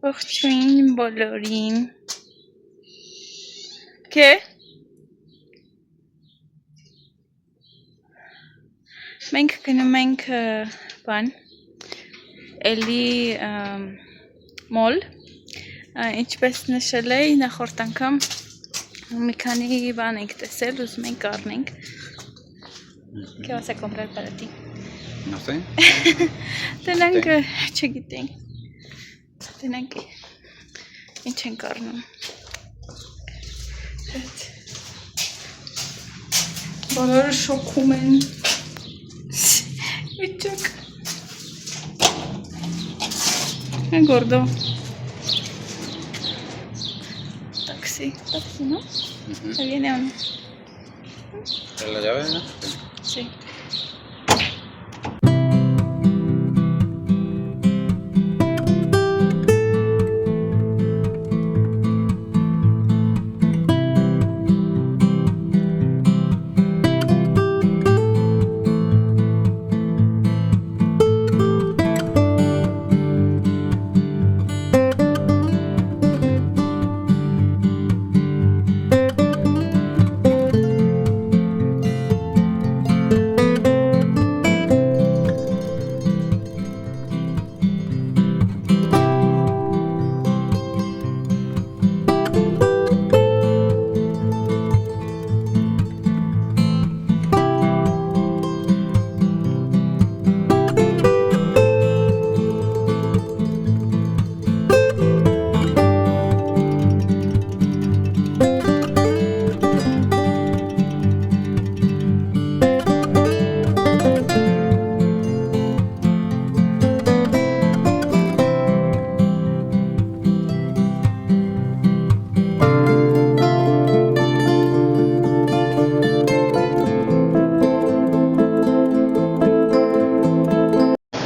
Ողջույն բոլորին։ Քե մենք գնում ենք բան էլի մոլ ինչպես նշել էի նախորդ անգամ մի քանի բան ենք տեսել ուզում ենք առնենք ¿Qué vas a comprar para ti? No sé. Tenենք չգիտենք Tenենք ինչ ենք առնում Բոլորը շոքում են Վիճակ Gordo Taxi, ¿no? ¿Se viene o no? ¿La llave, no? Sí.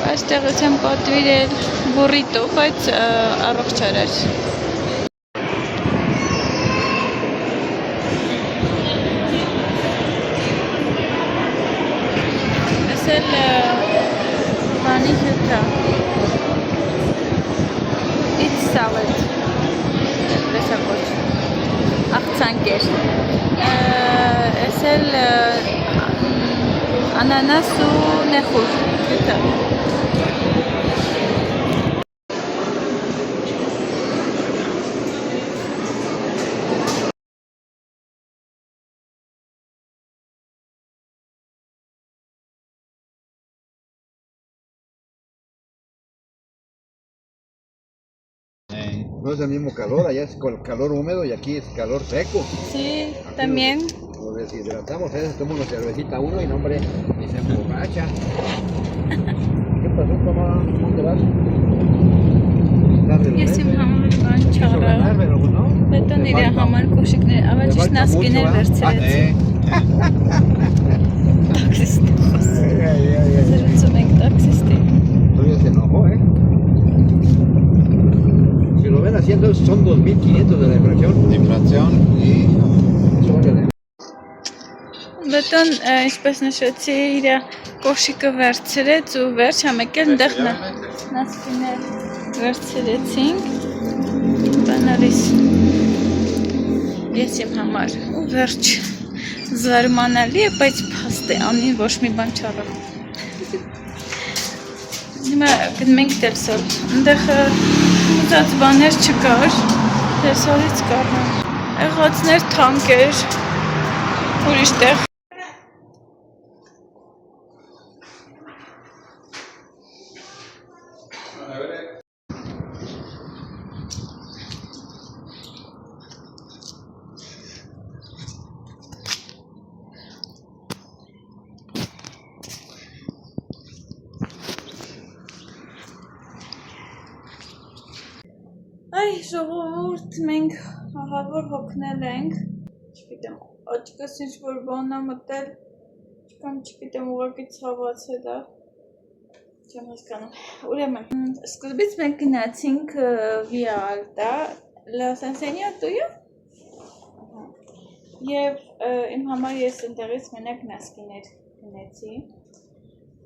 Այստեղից եմ պատվիրել բուրրիտո, բայց առողջ էր։ Ես էլ բանի հետա։ It's salad։ Դեսա կոչ։ Աղցանք էր։ Ես էլ անանաս ու նեխուր հետա։ No es el mismo calor, allá es calor húmedo y aquí es calor seco. Sí, Aquí también. Nos deshidratamos, toma una cervecita uno y no, hombre, y se emborracha. ¿Qué pasó, mamá? ¿Dónde vas? Ես իմ համար բան չառա, պետք է իր համար կոշիկներ, ավաճիշտ նասկիներ վերցրեցի։ Տաքսիստ խոս։ Զրուցում ենք տաքսիստի։ Todavía se enojó, Si lo ven haciendo son 2.500 de la infracción. Infracción y... Բետոն ինչպես նշեցի իր կոշիկը վերցրեց ու վերջ համեկել ընդեղ նասկիներ վերցրեցինք բանալիս ես իմ համար ու վերջ զարմանալի է, բայց փաստ է անին ոչ մի բան չառա Հիմա գնում ենք Տելսոր ընդեղ ուզած բաներ չկար Տելսորից կառնան եղածներ թանկ էր ուրիշ տեղ Այ ժողովուրդ մենք ահավոր հոգնել ենք չգիտեմ աչքս ինչ-որ բան է մտել կամ չգիտեմ ուղղակի ցավացել է չեմ հասկանում ուրեմն սկզբից մենք գնացինք Via Alta ¿Los enseño tuyo? Եվ իմ համար ես ընդեղից մենակ նասկիներ գնեցի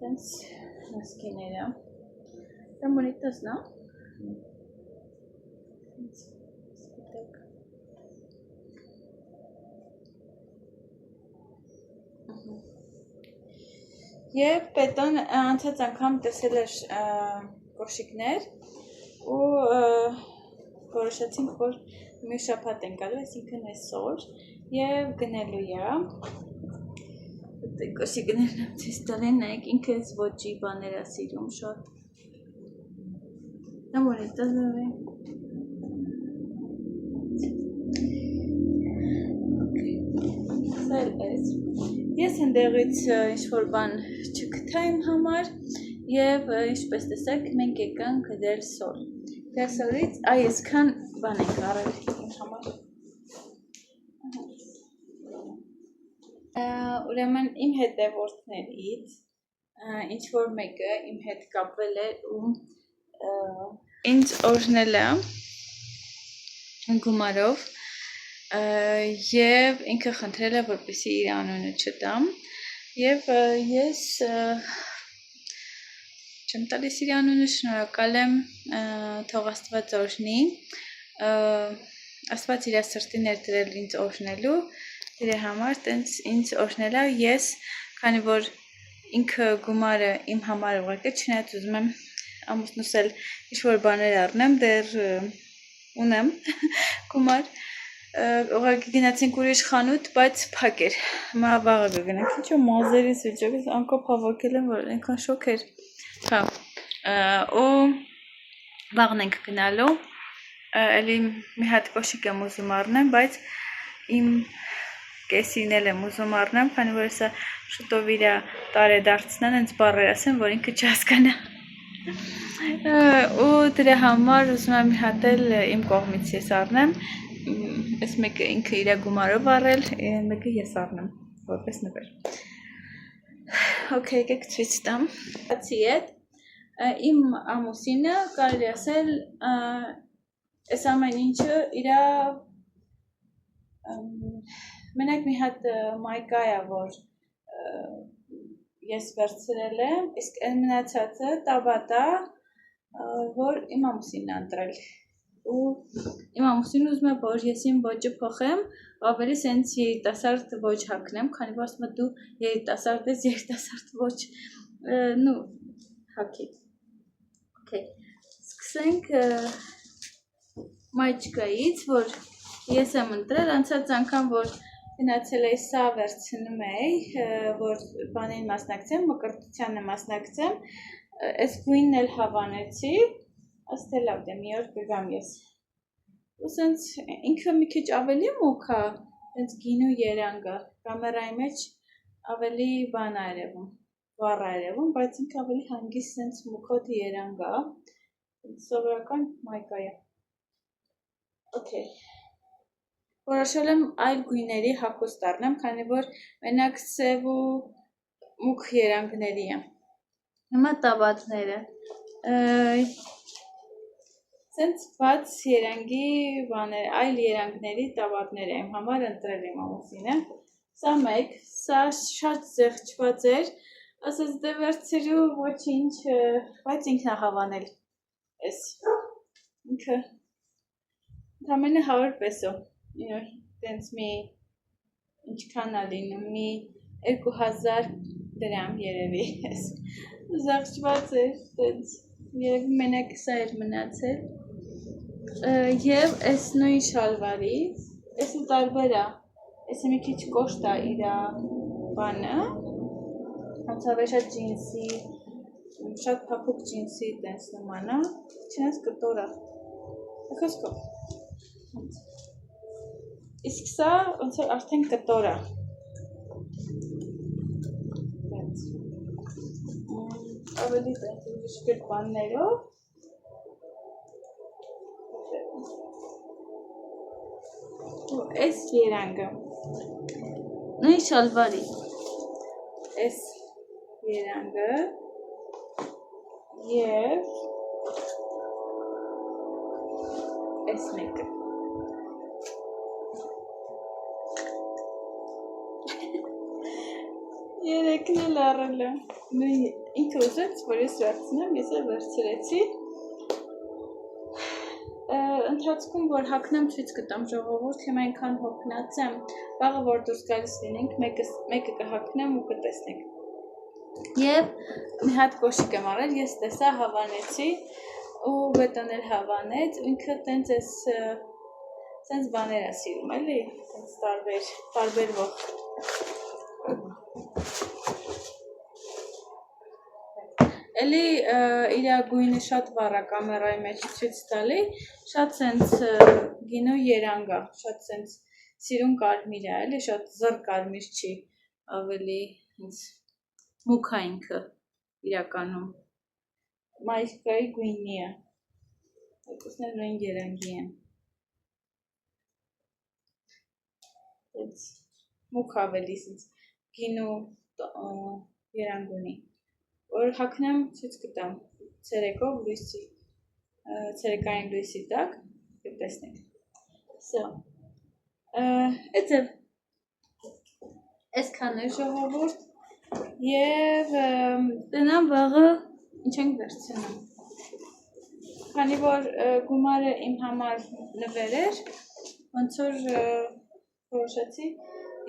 Tens las quineras. Están bonitas, ¿no? Եվ պետոն անցած անգամ տեսել էր կոշիկներ ու որոշեցինք, որ մի շաբաթ են գալու, այսինքն այսօր եւ գնելու է։ Կոշիկներն եմ ցույց տալի, նայեք ինքը էս ոճի բաներ է սիրում շատ։ Դա bonita se ve։ Սել էս։ Ես ընդեղից ինչ-որ բան չգտա իմ համար և ինչպես տեսեք մենք եկանք դել սոլ։ Դել սոլից այսքան բան ենք առել իմ համար։ Ուրեմն իմ հետևորդներից ինչ-որ մեկը իմ հետ կապվել է ու ինձ օրհնել է գումարով և ինքը խնդրել է, որպեսզի իր անունը չտամ և ես չեմ տալիս իր անունը, շնորհակալ եմ, թող Աստված օրհնի, Աստված իր սրտի ներդրել ինձ օրհնելու, իր համար տենց ինձ օրհնել է, ես, քանի որ ինքը գումարը իմ համար ուղղակի չնայած ուզում եմ ամուսնուս էլ ինչ-որ բաներ առնեմ, դեռ ունեմ գումար, ուղղակի գնացինք ուրիշ խանութ, բայց փակ էր, հիմա վաղը կգնանք, ինչ որ մազերիս վիճակից անկապ հավաքել եմ, որ այնքան շոկ էր, հա, ու վաղն ենք գնալու, էլի մի հատ կոշիկ եմ ուզում առնեմ, բայց իմ կեսին էլ եմ ուզում առնեմ, քանի որ սա շուտով իր տարեդարձն ինձ բառեր ասեմ, որ ինքը չհասկանա։ Ու դրա համար ուզում եմ մի հատ էլ իմ կողմից ես առնեմ, այս մեկը ինքը իր գումարով առել, մեկը ես առնեմ, որպես նվեր։ Okay, եկեք ցույց տամ։ Բացի այդ, իմ ամուսինը կարելի ասել այս ամեն ինչը իր մենակ մի հատ մայկա է, որ ես վերցրել եմ, իսկ այն մնացածը տաբատա, որ իմ ամուսինն է ընտրել։ Ու իմ ամուսինը ուզում է, որ ես իմ ոճը փոխեմ, ավելի սենց երիտասարդ ոճ հագնեմ, քանի որ ասում է դու երիտասարդ ես, երիտասարդ ոճ, նու հագի։ Okay, սկսենք մայչկայից, որ ես եմ ընտրել, անցած անգամ, որ գնացել էի սա վերցնում էի, որ բանին մասնակցեմ, մկրտությանը մասնակցեմ, այս գույնն էլ հավանեցի, աստ է լավ դե մի օր կգամ ես։ Ու սենց ինքը մի քիչ ավելի մուք է, սենց գինու երանգը, կամերայի մեջ ավելի բան է երևում, վառ է երևում, բայց ինքը ավելի հանգիստ սենց մուքոտ երանգ է, սովորական մայկա է։ Okay։ Որոշել եմ այլ գույների հագուստ առնեմ, քանի որ մենակ սև ու մուք երանգների է։ Հիմա տաբատները։ Սենց բաց երանգի բաներ, այլ երանգների տաբատներ եմ համար ընտրել իմ ամուսինը։ Սա մեկ, սա շատ զեղչված էր, ասես դե վերցրու ոչինչ, բայց ինքն է հավանել էս։ Ինքը ընդամենը 100 պեսո։ Տենց մի ինչքան է լինում, մի 2000 դրամ երևի ես, զաղջված էր, տենց երևի մենակ սա էր մնացել, և ես նույն շալվարի, ես ու տարբեր է, ես մի քիչ կոշտ է իր բանը, հանցավ է շատ ջինսի, շատ պապուկ ջինսի տենց նման է, չնես կտոր է, խոսքով, իսկ սա ոնց որ արդեն կտոր է, ավելի տենց ուժգր բաններով, ու այս երանգը, նույն շալվարի, այս երանգը և այս մեկը։ Երեքն էլ առել եմ, ինքը ուզեց, որ ես վերցնեմ, ես էլ վերցրեցի, ընթացքում, որ հագնեմ ցույց կտամ ժողովուրդ, հիմա այնքան հոգնած եմ, վաղը որ դուրս գալիս լինենք, մեկը կհագնեմ ու կտեսնենք։ Եվ մի հատ կոշիկ եմ արել, ես տեսա հավանեցի ու բետոնել հավանեց, ինքը տենց բաներ է սիրում, էլի, տենց տարբերվող։ Էլի իրա գույնը շատ վառ է կամերայի մեջ ցույց տալի, շատ սենց գինու երանգ է, շատ սենց սիրուն կարմիր է, էլի, շատ զռ կարմիր չի, ավելի մուք է ինքը իրականում, մայիսկայի գույնի է, այդպիսն էլ նույն երանգի են, մուք ավելի սենց գինու երանգ ունի, որ հագնեմ ցույց կտամ ցերեկով լույսի, ցերեկային լույսի տակ, և տեսնենք, սո, այսքան է ժողովուրդ, և տնամ վաղը ինչ ենք վերցնում, քանի որ գումարը իմ համար նվեր էր, ոնց որ որոշեցի,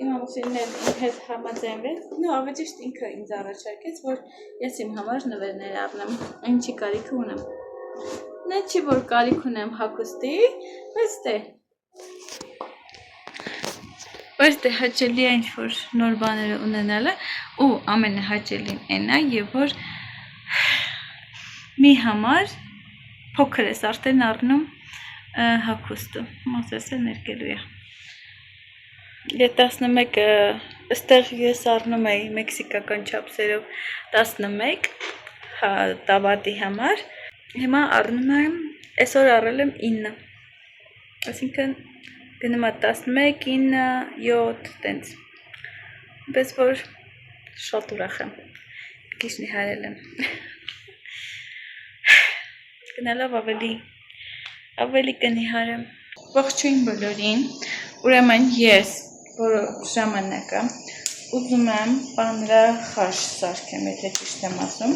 իմ ամուսինն էլ իմ հետ համաձայնվեց, ավելի ճիշտ ինքը ինձ առաջարկեց, որ ես իմ համար նվերներ առնեմ, ինչի կարիքը ունեմ, նա չի որ կարիք ունեմ հագուստի, բայց դե հաճելի է ինչ-որ նոր բաները ունենալը ու ամենահաճելին էն է, և որ մի համար փոքր ես արդեն առնում հագուստը, մոսես է ներկելու է։ Եվ 11, ըստեղ ես առնում էի մեքսիկական չափսերով 11 տավատի համար, հիմա առնում եմ, այսօր առել եմ 9, այսինքն գնում է 11, 9, 7, տենց, պես որ շատ ուրախ եմ, գիշնի հարել եմ, գնալով ավելի կնիհարեմ, ողջույն բոլորին, ուրեմն ես որոշ ժամանակը ուզում եմ պանրախաշ սարքեմ, եթե ճիշտ եմ ասում,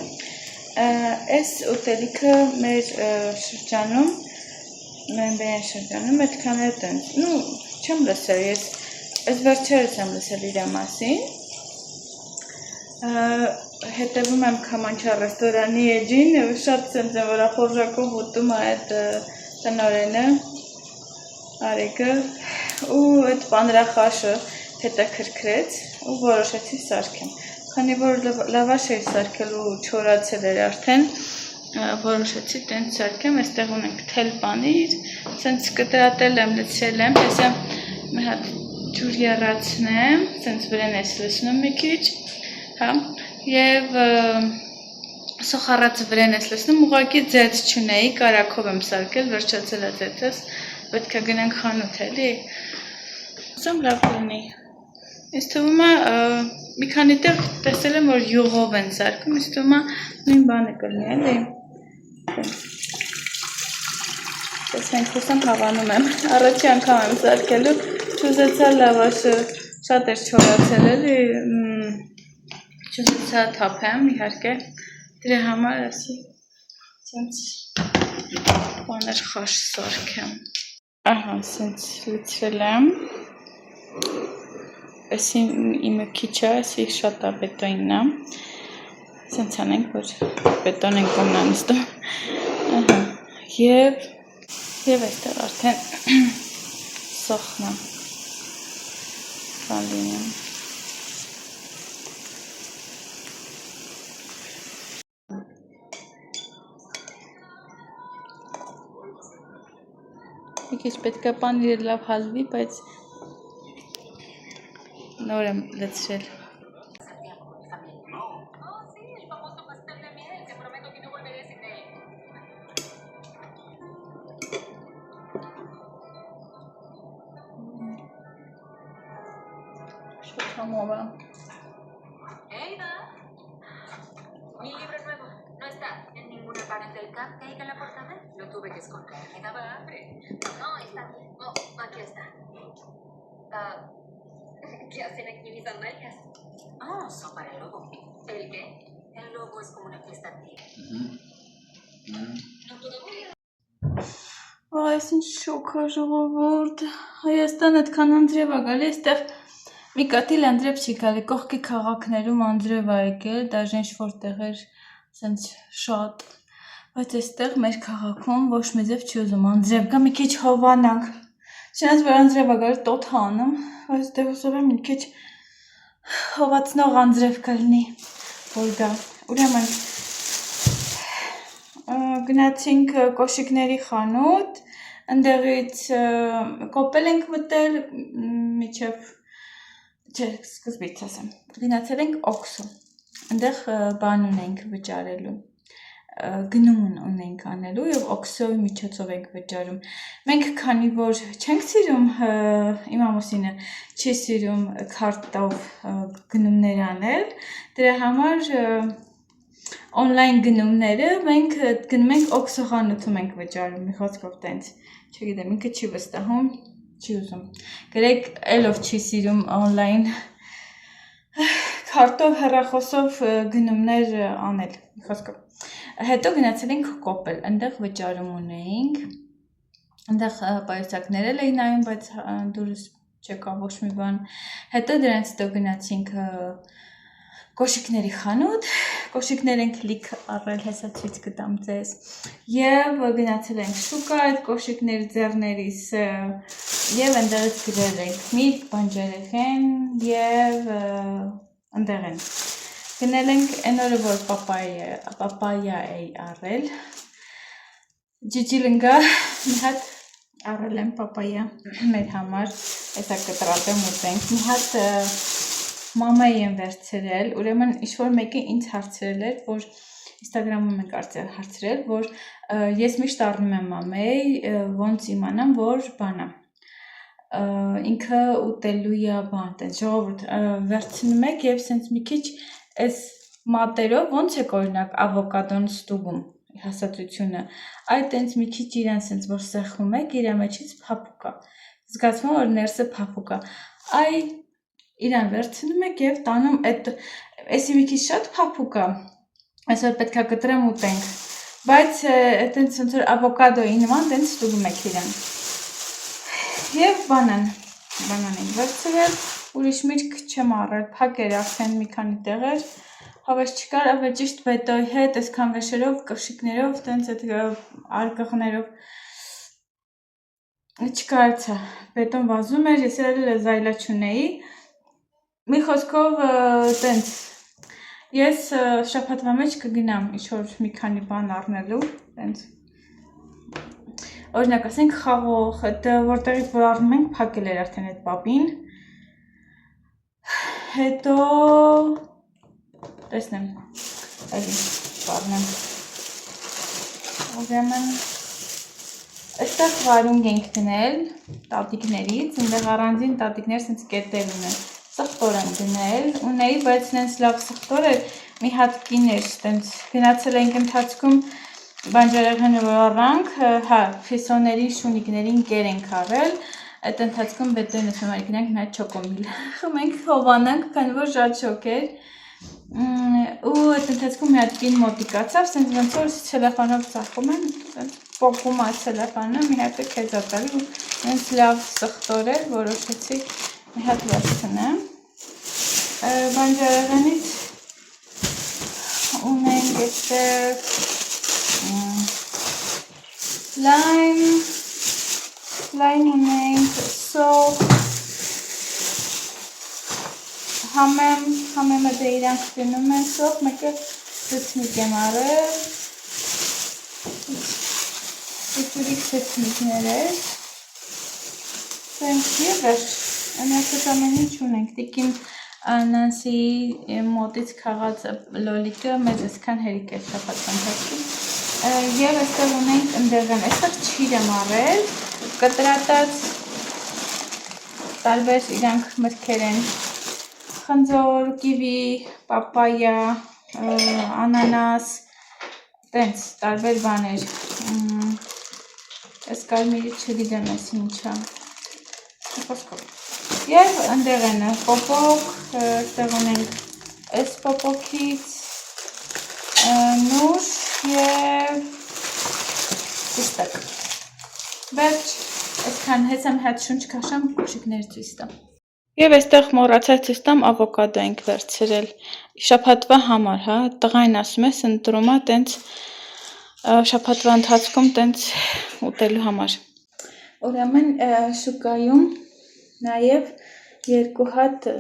այս ուտելիքը մեր շրջանում, մենբերեն շրջանում, այդքան է տենց, չեմ լսել, ես այս վերջերս եմ լսել իրա մասին, հետևում եմ Քամանչա ռեստորանի էջին, շատ սենց է, որ ախորժակով ուտում է այդ տնորենը, Արեգը, ու այդ պանրախաշը հետաքրքրեց ու որոշեցի սարքեմ, քանի որ լավաշ էի սարքել ու չորացել էր արդեն, որոշեցի տենց սարքեմ, այստեղ ունենք թել պանիր, սենց կտրատել եմ, լցրել եմ, ես եմ մի հատ ջուր եռացնեմ, սենց վրեն ես լցնում մի քիչ, և սոխառացը վրեն ես լցնում, ուղղակի ձեծ չունեի, կարակով եմ սարքել, վերջացել է ձեծս, պետք է գնանք խանութ էլի, ասում լավ կլինի, ինձ թվում է մի քանի տեղ տեսել եմ, որ յուղով են սարքում, ինձ թվում է նույն բանը կլինի էլի, տեսնենք, հուսամ հավանում եմ, առաջի անգամ եմ սարքելու, չուզեցա լավաշը շատ էր չորացել էլի, չուզեցա թափեմ, իհարկե, դրա համար ասի, սենց բաներ խաշ սարքեմ, ահա, սենց լցրել եմ, այսի իմը քիչ է, այսի շատ է բետոնն է, սենց անենք, որ բետոն ենք ունանստում, ահա, և այստեղ արդեն սոխն է, բան լինում, մի քիչ պետք է պանիրը լավ հալվի, բայց նոր եմ լցրել։ Շատ համով է։ Mi libro nuevo no está en ninguna parte del cupcake en la portada. Lo tuve que esconder. Me daba hambre. No, está bien. Oh, aquí está. ¿Qué hacen aquí mis sandalias? Oh, son para el lobo. ¿El qué? El lobo es como una fiesta tía. No puedo creer. Այս ինչ շոք է ժողովուրդ, Հայաստան այդքան անձրև է գալի, այստեղ մի կատիլ անձրև չի գալի, կողքի քաղաքներում անձրև ա եկել, դաժե ինչ-որ տեղեր սենց շատ, բայց այստեղ մեր քաղաքում ոչ մի ձև չի ուզում անձրև գա, մի քիչ հովանանք, չնայած որ անձրև ա գալի տոթ ա անում, բայց դե ուզում եմ մի քիչ հովացնող անձրև կլինի, որ գա, ուրեմն գնացինք կոշիկների խանութ, ընդեղից կոպել ենք մտել, միջև, չէ, սկզբից ասեմ, գնացել ենք օքսու, ընդեղ բան ունենք վճարելու, գնում ունենք անելու և օքսոյի միջոցով ենք վճարում, մենք քանի որ չենք սիրում, իմ ամուսինը չի սիրում քարտով գնումներ անել, դրա համար օնլայն գնումները մենք գնում ենք օքսո խանութում ենք վճարում, մի խոսքով տենց, չգիտեմ, ինքը չի վստահում, չի ուզում, գրեք էլով չի սիրում օնլայն քարտով հեռախոսով գնումներ անել, մի խոսքով, հետո գնացել ենք կոպել, ընդեղ վճարում ունեինք, ընդեղ պայուսակներ էլ էի նայում, բայց դուրս չեկա ոչ մի բան, հետո դրանց հետո գնացինք կոշիկների խանութ, կոշիկներ ենք լիք առել, հեսա ցույց կտամ ձեզ, և գնացել ենք շուկա, այդ կոշիկներ ձեռներիս և ընդեղից գրել ենք միրգ, բանջարեղեն և ընդեղ են, գնել ենք այն օրը, որ պապայա էի առել, ջիջիլնգա մի հատ առել եմ պապայա մեր համար, հեսա կտրատեմ ուտենք, մի հատ մամայի եմ վերցրել, ուրեմն ինչ-որ մեկը ինձ հարցրել էր, որ Instagram-ում ենք հարցրել, որ ես միշտ առնում եմ մամայի, ոնց իմանամ, որ բանա, ինքը ուտելու է բան, ժողովուրդ վերցնում եք և սենց մի քիչ այս մատերով, ոնց եք օրինակ ավոկադոն ստուգում, հասածությունը, այդ ենց մի քիչ իրան սենց որ սեղում եք, իր մեջից փափուկ է, զգացվում որ ներսը փափուկ է, այ իրան վերցնում եք և տանում, էսի մի քիչ շատ փափուկ է, այսօր պետք է կտրեմ ուտենք, բայց այտենց ոնց որ ավոկադոյի նման տենց ստուգում եք իրան, և բանան ենք վերցրել, ուրիշ միրգ չեմ առել, փակ էր արդեն մի քանի տեղեր, հավես չկար, ավելի ճիշտ բետոյի հետ, այսքան վեշերով, կոշիկներով, տենց այդ արկղներով, չկարծա, բետոն վազում էր, ես էլ զայլա չունեի, մի խոսքով տենց, ես շաբաթվա մեջ կգնամ ինչ-որ մի քանի բան առնելու, տենց, օրինակ ասենք խաղող, որտեղից որ առնում ենք, փակել էր արդեն այդ պապին, հետո, տեսնեմ, էլի, պարնեմ, ուրեմն, այստեղ վարունգ ենք դնել, տատիկներից, ընդեղ առանձին տատիկներ սենց կետեր ունեն, սխտոր եմ դնել, ունեի, բայց նենց լավ սխտոր էր, մի հատ կին էր, գնացել ենք ընթացքում բանջարեղենը որ առանք, հա, ֆիսոներին, շունիկներին կեր ենք առել, այդ ընթացքում բետոյին ասում արի գնանք նա չոկոմիլ, խմենք հովանանք, քանի որ շատ շոկ էր, ու այդ ընթացքում մի հատ կին մոտիկացավ, սենց ոնց որ ցելոֆանով ծախում են, պոկում է ցելոֆանը, մի հատը քեզ ատալի ու նենց լավ սխտոր էր, որոշեցի մի հատ վերցնեմ, բանջարեղենից ունենք այստեղ լայն ունենք, սով, համեմը դե իրանք դնում են սով, մեկը սեցմիկ եմ առել, ուրիկ սեցմիկներ էր, սենց և վերջ, ամենասոտ ամեն ինչ ունենք, տիկին Նանսիի մոտից քաղաց լոլիկը մեզ այսքան հերիք է շապատվան թացում, և այստեղ ունենք ընդեղեն, այստեղ չիր եմ առել, կտրատած տարբեր իրանք մրգեր են, խնձոր, կիվի, պապայա, անանաս, տենց տարբեր բաներ, այս կարմիրը չգիտեմ ես ինչա, և ընդեղենը պոպոկ, այստեղ ունենք այս պոպոկից, նուշ և ստակ, վերջ, այսքան հեսամ հատ շունչ կաշամ կոշիկներ ցույց տամ։ Եվ այստեղ մոռացար ցույց տամ ավոկադո ենք վերցրել շաբաթվա համար, հա, տղային ասում է ընտրում է տենց շաբաթվա ընթացքում տենց ուտելու համար։ Ուրեմն շուկայում նաև երկու հատ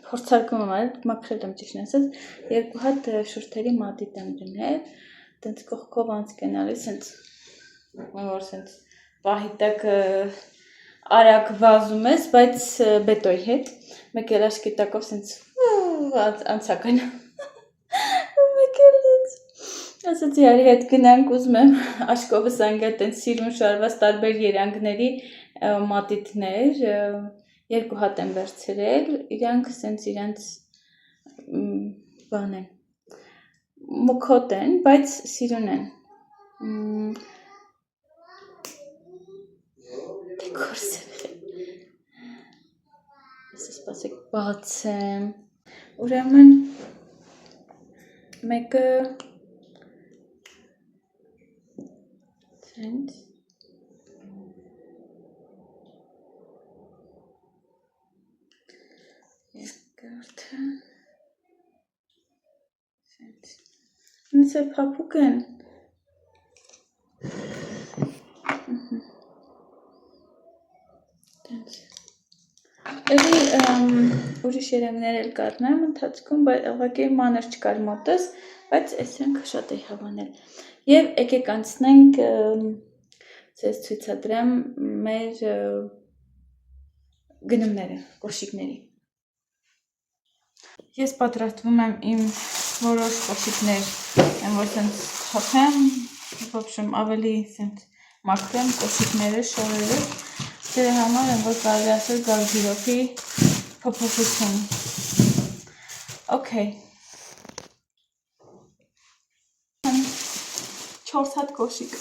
փորձարկում եմ արել, մաքրել եմ ճիշտ ասած, երկու հատ շուրթերի մատիտ եմ դնել, տենց կողքով անց գնալիս, որ սենց պահի տակ արագ վազում ես, բայց բետոյի հետ, մեկ էլ աշկի տակով սենց անցական, մեկ էլ ասացի արի հետ գնանք, ուզում եմ աշկովս անգա տենց սիրուն շարված տարբեր երանգների մատիտներ, երկու հատ եմ վերցրել, իրանք սենց իրանց բան են, մուքոտ են, բայց սիրուն են, Սպասեք բացեմ, ուրեմն մեկը սենց երկրորդը սենց ինձ է փափուկ են Էլի ուրիշ երանգներ էլ կառնեմ ընթացքում, ուղղակի մանր չկար մոտս, բայց այսինք շատ էի հավանել։ Եվ եկեք անցնենք ձեզ ցույցադրեմ մեր գնումները, կոշիկների։ Ես պատրաստվում եմ իմ որոշ կոշիկներ, որ սենց թափեմ, ոբշեմ ավելի սենց մաքրեմ կոշիկները, շորերը, դրա համար եմ, որ կարելի ասել գալ գիրոպի փոփոխություն։ Okay։ 4 հատ կոշիկ։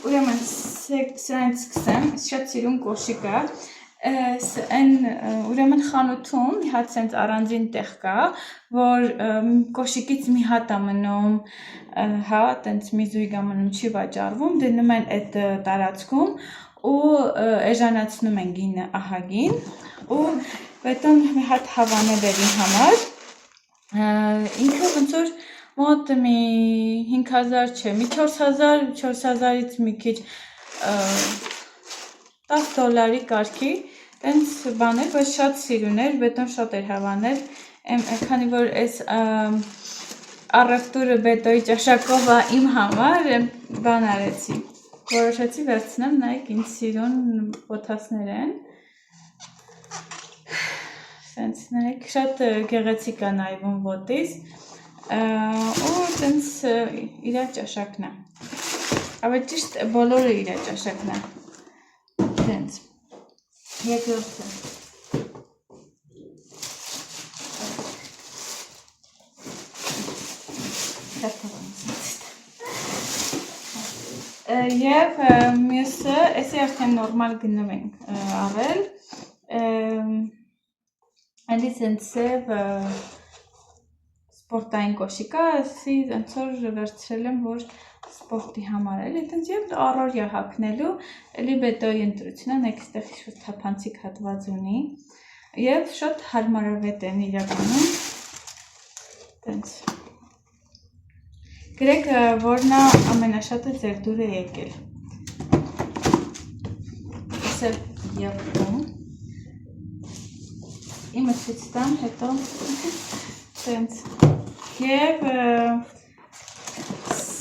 Ուրեմն սրանից սկսեմ, շատ սիրուն կոշիկը, ուրեմն խանութում մի հատ սենց առանձին տեղ կա, որ կոշիկից մի հատ ամնում, հա, տենց մի զույգ ամնում չի վաճառվում, դնում են այդ տարածքում ու էժանացնում են գինը ահագին ու պետոն մի հատ հավանել էր իմ համար, ինքը ոնց որ մոտ մի 5000 չէ, մի 4000-ից մի քիչ $10 կարգի, տենց բան էր, բայց շատ սիրուն էր, բետոն շատ էր հավանել, քանի որ այս առևտուրը բետոյի ճաշակով իմ համար բան արեցի, որոշեցի վերցնեմ, նայեք ինձ սիրուն բոթասներ են, սենց նայեք, շատ գեղեցիկ է նայվում ոտից, ու տենց իրա ճաշակն է, ավելի ճիշտ բոլորը իրա ճաշակն է, տենց, երկրորդը, և մյուսը, էսի արդեն նորմալ գնով ենք առել, ալի սենց սև սպորտային կոշիկա, ասի ոնց որ վերցրել եմ, որ սպորտի համար էլի, տենց և առօրյա հագնելու, էլի բետոյի ընտրություն է, նայեք այստեղ շատ թափանցիկ հատված ունի, և շատ հարմարավետ են իրականում, տենց, գրեք, որն է ամենաշատը ձեր դուր է եկել, ես էլ եղում, իմը ցույց տամ, հետո տենց, և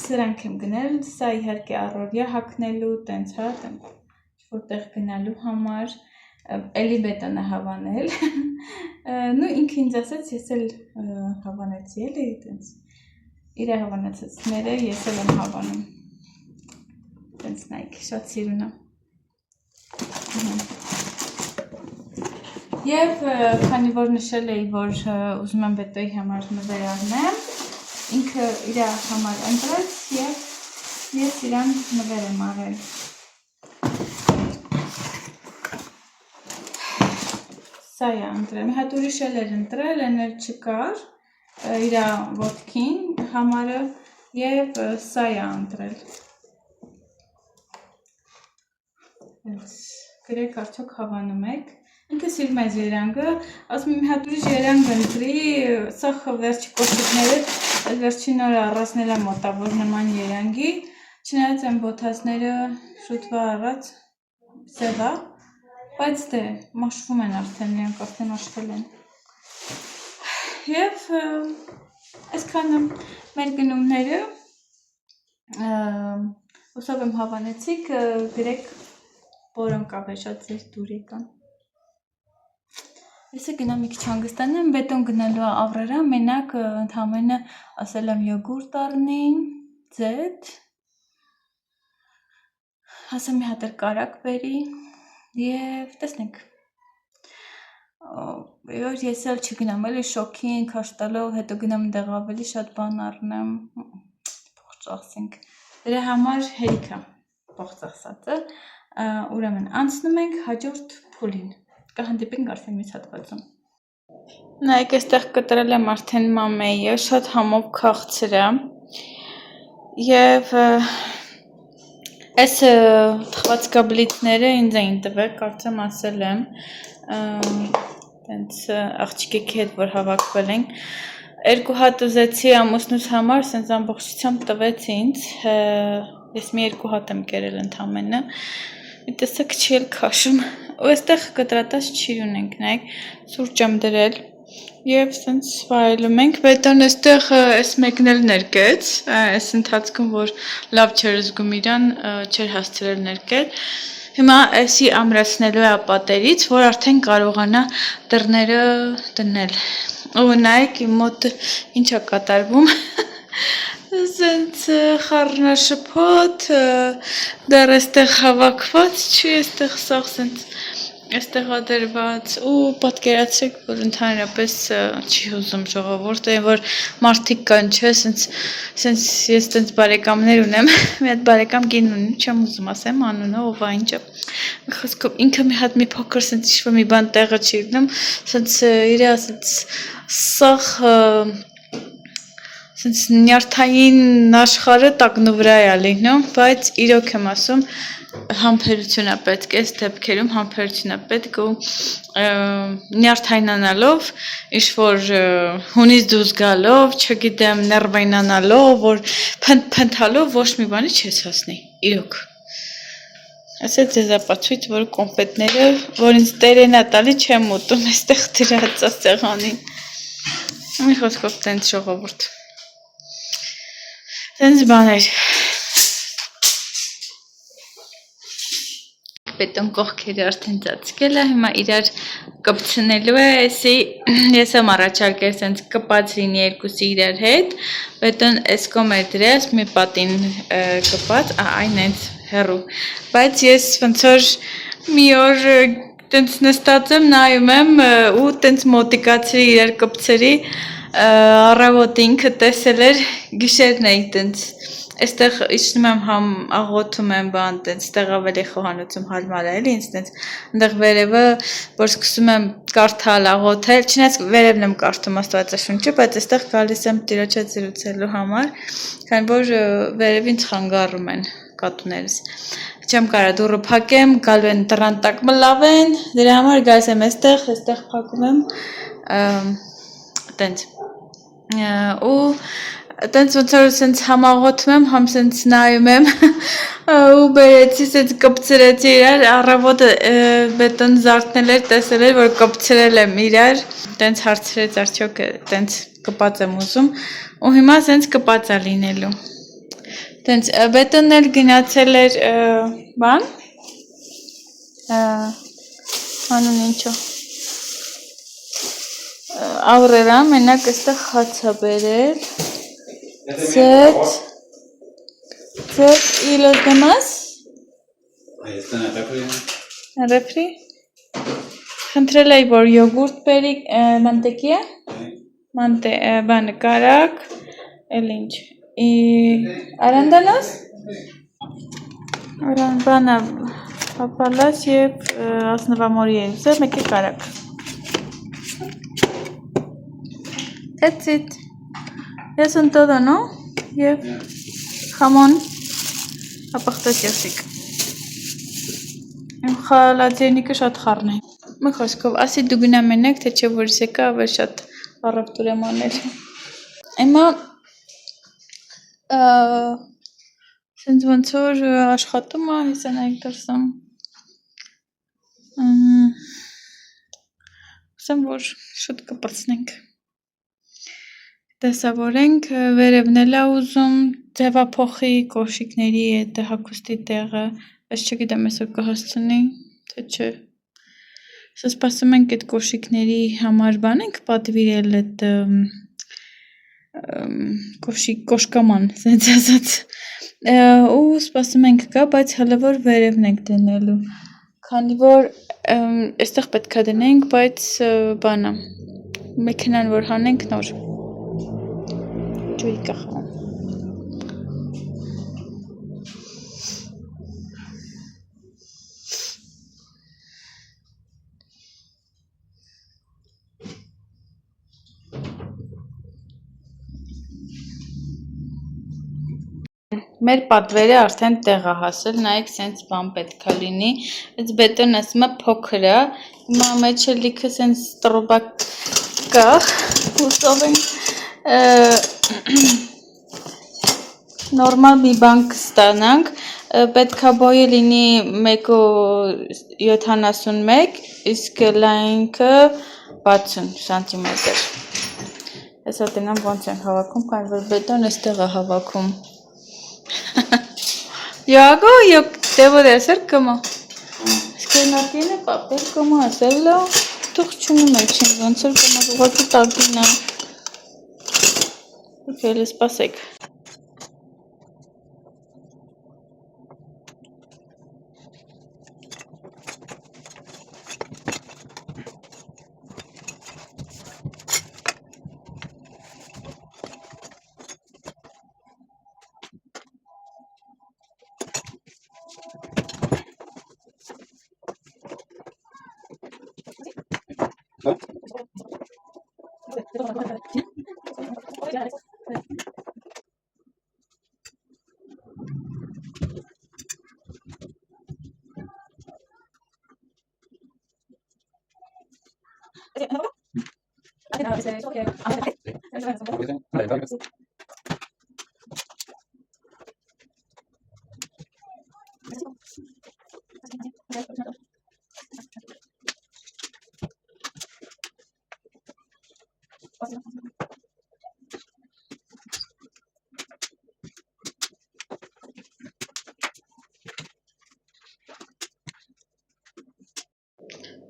սրանք եմ գնել, սա իհարկե առօրյա հագնելու, տենց հա, որտեղ գնալու համար, էլի բետոն է հավանել, նու ինքը ինձ ասեց, ես էլ հավանեցի էլի, տենց, իր հավանացածները ես էլ եմ հավանում, տենց նայք, շատ սիրուն է, և քանի որ նշել էի, որ ուզում եմ բետոյի համար նվեր առնեմ, ինքը իր համար ընտրեց և ես իրան նվեր եմ առել։ Սա է ընտրել։ Մի հատ ուրիշ էր ընտրել, էներ չկար, իր ոտքին համարը եւ սա է ընտրել։ Գրեք արդյոք հավանում եք։ Ինքը սիրում է երանգը, ասում մի հատ ուրիշ երանգ ընտրի, սա վերջի կոշիկները, վերջին օրը առածնել եմ մոտավոր նման երանգի, չնայած են բոթասները շուտվա առած սևա, բայց դե մաշվում են արդեն, նրանք արդեն մաշվել են։ Եվ այսքանը մեր գնումները, ուսավ եմ հավանեցիք, գրեք որոնք ավեշած ձեր դուր եկան։ Ես գնամ մի քիչ հանգստանամ, բետոն գնալու ավրերա, մենակ ընդամենը ասել եմ յոգուրտ առնի, ձետ, ասեմ մի հատ կարակ բերի եւ տեսնենք։ Ես էլ չգնամ, էլի շոքին, քաշ տալով, հետո գնամ դեղ ավելի շատ բան առնեմ, փող ծախսենք։ Դրա համար հերիք է փող ծախսածը։ Ուրեմն անցնում ենք հաջորդ փուլին, կհանդիպենք արդեն մյուս հատվածում։ Նայեք, այստեղ կտրել եմ արդեն մամեյը, շատ համով քաղցր է եւ այս թխվածքաբլիթները ինձ էին տվել, կարծեմ ասել եմ, տենց աղջիկի հետ որ հավաքվել ենք, երկու հատ ուզեցի ամուսնուս համար, սենց ամբողջությամբ տվեց ինձ, ես մի երկու հատ եմ կերել ընդամենը, մի տեսակ չի էլ քաշում, ու այստեղ կտրատած չիր ունենք, նայեք, սուրճ եմ դրել, եւ սենց վայելում ենք, բետան այստեղ այս մեկն էլ ներկեց, այս ընթացքում որ լավ չէր զգում իրան, չէր հասցրել ներկել, հիմա այսի ամրացնելու է պատերից, որ արդեն կարողանա դռները դնել, ու նայեք իմ մոտ ինչ է կատարվում, սենց խառնաշփոթ, դեռ այստեղ հավաքված չի, այստեղ սաղ սենց այստեղ ադրված ու պատկերացրեք, որ ընդհանրապես չի հուզում ժողովուրդը, որ մարդիկ կան, չէ, սենց ես տենց բարեկամներ ունեմ, մի հատ բարեկամ կին ունի, չեմ ուզում ասեմ անունը, ով է ինչը, խոսքով ինքը մի հատ մի փոքր սենց ինչ-որ մի բան տեղը չի գնում, սենց իր սենց սաղ սենց նյարդային աշխարհը տակնու վրա է լինում, բայց իրոք եմ ասում, համբերություն է պետք, այս դեպքերում համբերություն է պետք ու նյարդայնանալով, ինչ-որ հունից դուրս գալով, չգիտեմ, ներվայնանալով, որ փնթալով ոչ մի բանի չես հասնի, իրոք։ Ասեց ձեզ ապացույց, որ կոմպետները, որ ինձ տերեն է տալի, չեմ ուտում, այստեղ դրած է սեղանին։ Մի խոսքով տենց ժողովուրդ։ Տենց բաներ։ Բետոն կողքերը արդեն ծածկել է, հիմա իրար կպցնելու է, ես եմ առաջարկել սենց կպած լինի երկուսի իրար հետ, բետոն այս կոմ է դրես, մի պատին կպած, այն այնց հեռու, բայց ես ոնց որ մի օր տենց նստած եմ, նայում եմ ու տենց մոտիկացրի իրար կպցրի, առավոտ ինքը տեսել էր, գիշերն էի տենց, այստեղ իջնում եմ համ աղոթում եմ բան, տենց տեղ ավելի խոհանոցում հարմար է էլի ինձ տենց, ընդեղ վերևը, որ սկսում եմ կարդալ, աղոթել, չնայած վերևն եմ կարդում Աստվածաշունչը, բայց այստեղ գալիս եմ Տիրոջ հետ զրուցելու համար, քանի որ վերևին խանգարում են կատուներս, չեմ կարա դուռը փակեմ, գալու են դռան տակ մլավեն, դրա համար գալիս եմ այստեղ փակում եմ, տենց, ու տենց ոնց որ սենց համաղոթում եմ, համ սենց նայում եմ ու բերեցի սենց կպցրեցի իրար, առավոտը բետոն զարթնել էր, տեսել էր, որ կպցրել եմ իրար, տենց հարցրեց արդյոք տենց կպած եմ ուզում ու հիմա սենց կպած է լինելու։ Տենց բետոնն էլ գնացել էր բան, անուն ինչո, ավրերա, մենակ այստեղ խաց է բերել, Ձետ, y los demás? Ahí están en el refri. En refri? Խնդրել էի, որ յոգուրտ բերի, մանտեկիա, բանը կարակ, էլ ինչ, արանդանոս, բանը պապալաս և ասնվամորի էլիզը, մեկի կարակ, That's it. Eso es todo, ¿no? Եվ jamón ապախտաճասիկ։ Իմ խալաձերնիկը շատ խառն է։ Մի խոսքով, ասի դու գնա մենակ, թե չէ որ սեկա, ավելի շատ առավտուր եմ անել։ Հիմա սենց ոնց որ աշխատում է, հեսա նայեք դրսում։ Ասեմ, որ շուտ կպրծնենք։ Տեսավորենք, վերևն էլ է ուզում ձևափոխի կոշիկների այդ հագուստի տեղը, բայց չգիտեմ այսօր կհասցնի, թե չէ։ Սա սպասում ենք այդ կոշիկների համար բան ենք պատվիրել այդ կոշկաման, սենց ասած, ու սպասում ենք կա, բայց հələ որ վերևն ենք դնելու, քանի որ այստեղ պետք է դնենք, բայց բանը, մեքենան որ հանենք նոր, ջուրի կախում։ Մեր պատվերը արդեն տեղ է հասել, նայեք սենց բան պետք է լինի, այս բետոնը ասում է փոքր է, հիմա մեջը լիքը սենց տրոբակ կա, հուսով ենք նորմալ մի բան կստանանք, պետք է բոյը լինի 1.71, իսկ լայնքը 60 սանտիմետր։ Հեսա տնամ ոնց են հավաքում, կան որ բետոն այստեղ է հավաքում։ Yo debo de hacer como, es que no tiene papel cómo hacerlo, tú chulo me chingón, ser como lugar que tal no, porque les pasé.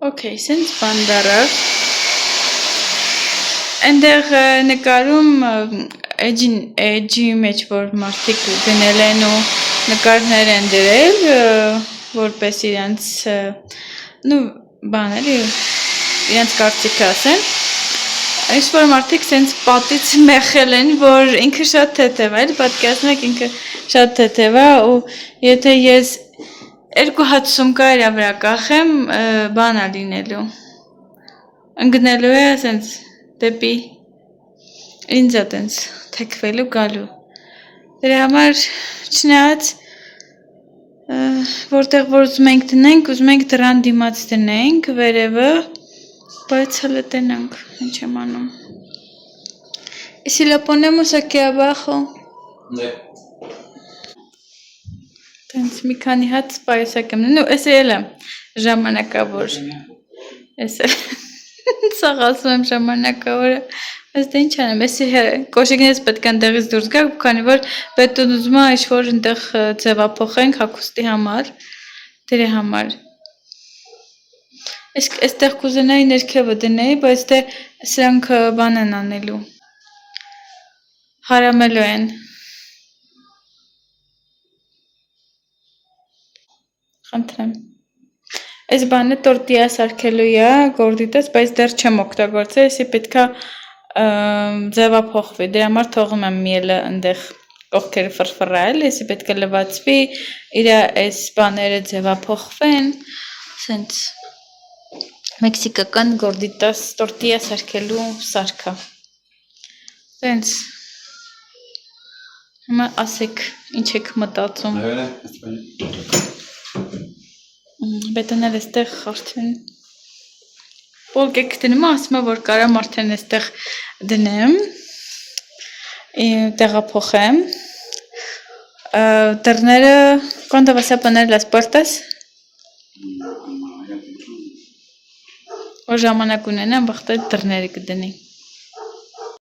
Okay, since Bandarar այնտեղ նկարում էջի մեջ որ մարդիկ գնել են ու նկարներ են դրել որպես իրենց նու բաներ իրենց կարծիքը ասեն այս որ մարդիկ սենց պատից մեխել են որ ինքը շատ թեթև է պատկերացնում եք ինքը շատ թեթև է ու եթե ես երկու հատ սումկա վրա կախեմ բան է լինելու ընկնելու է սենց դեպի ինձ է տենց թեքվելու գալու դրա համար չնայած որտեղ որ ուզում ենք դնենք ուզում ենք դրան դիմաց դնենք վերևը բայց հələ տենանք ինչ եմ անում ¿Y si lo ponemos aquí abajo? Տենց մի քանի հատ սպայսակ եմ նու էս էլ է ժամանակավոր էս է Սաղ ասում եմ ժամանակավորը, բայց դե ինչ անեմ, էսի կոշիկներից պետք է ընդեղից դուրս գա, քանի որ բետոն ուզում է ինչ-որ ընդեղ ձևափոխենք հագուստի համար, դրա համար։ Իսկ այստեղ կուզենայի ներքևը դնեի, բայց դե սրանք բան են անելու, հարամելու են։ Խնդրեմ։ Այս բանը տորտիա սարքելու է գորդիտես, բայց դեռ չեմ օգտագործել, էսի պետքա ձևափոխվի, դրա համար թողում եմ միելը ընդեղ կողքերը ֆրֆռայել, էսի պետքա լվացվի, իր այս բաները ձևափոխվեն, սենց մեքսիկական գորդիտաս տորտիա սարքելու սարքը։ Տենց հիմա ասեք ինչ եք մտածում։ Բետանել էստեղ արդեն Պոլկեք դնում ասում որ կարամ արդեն էստեղ դնեմ տեղափոխեմ դռները ¿cuándo vas a poner las puertas? Որ ժամանակ ունենամ բախտը դռները կդնի